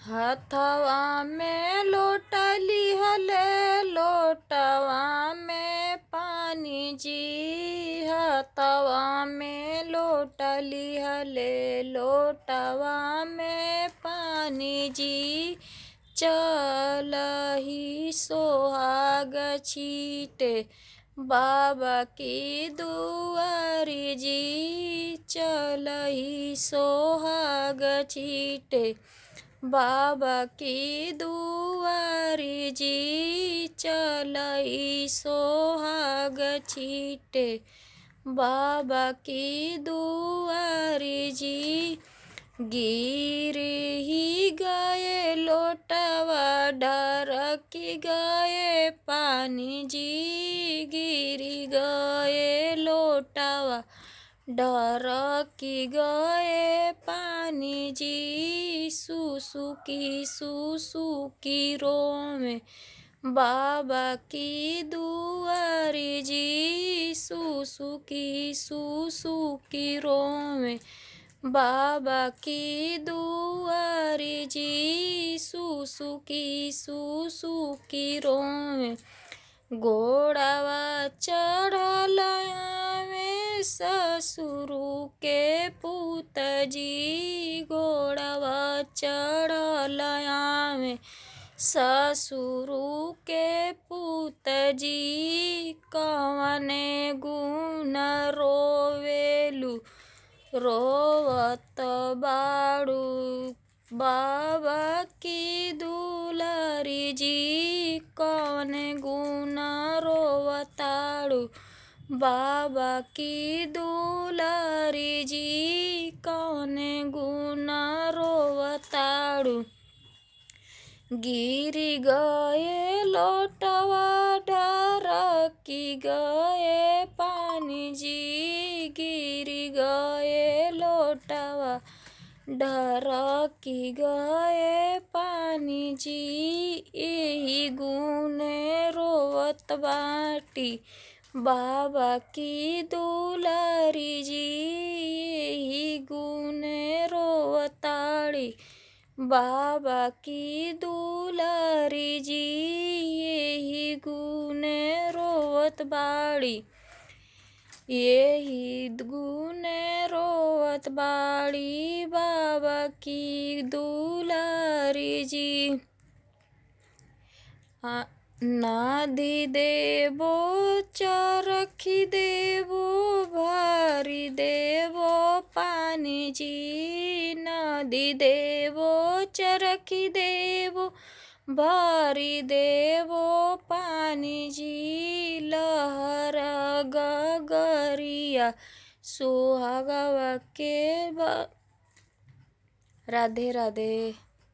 हथवा में लोटा लिहले लोटवा में पानी जी। हथवा में लोटा लिहले लोटवा में पानी जी। चलही सोहाग छीटे बाबा की दुआरी जी। चलही सोहाग छीटे बाबा की दुआरी जी। चलही सोहाग छीटे बाबा की दुआरी जी। गिर ही गए लोटवा ढरकी गए पानी जी। गिर गए लोटवा ढरकी गए पानी जी। सुसुकी सुसुकी रोवे बाबा की दुआरी जी। सुसुकी सुसुकी रोवे बाबा की दुआरी जी। सुसुकी सुसुकी रोवे घोड़ावा चढ़ल आवे ससुरु के पुत जी। घोड़ावा चढ़ल आवे ससुरु के पुत जी। कवने गुण रोवेलु रोवत बाड़ू बाबा की दुलारी जी। कवने गुण रोवताड़ू बाबा की दुलारी जी। कवने गुण रोवताड़ू गिरी गए लोटवा ढरकी गए पानी जी। गिरी गए लोटवा ढरकी गए पानी जी। यही गुने रोवत बाटी बाबा की दुलारी जी। यही गुने रोवताड़ी बाबा की दुलारी जी। यही गुने रोवत बाड़ी यही गुने रोवत बाड़ी बाबा की दुलारी जी। नदी देवो चरखी देवो भारी देवो पानी जी। नदी देवो चरखी देवो भारी देवो पानी जी। लहर गगरिया सुहागवा के राधे राधे।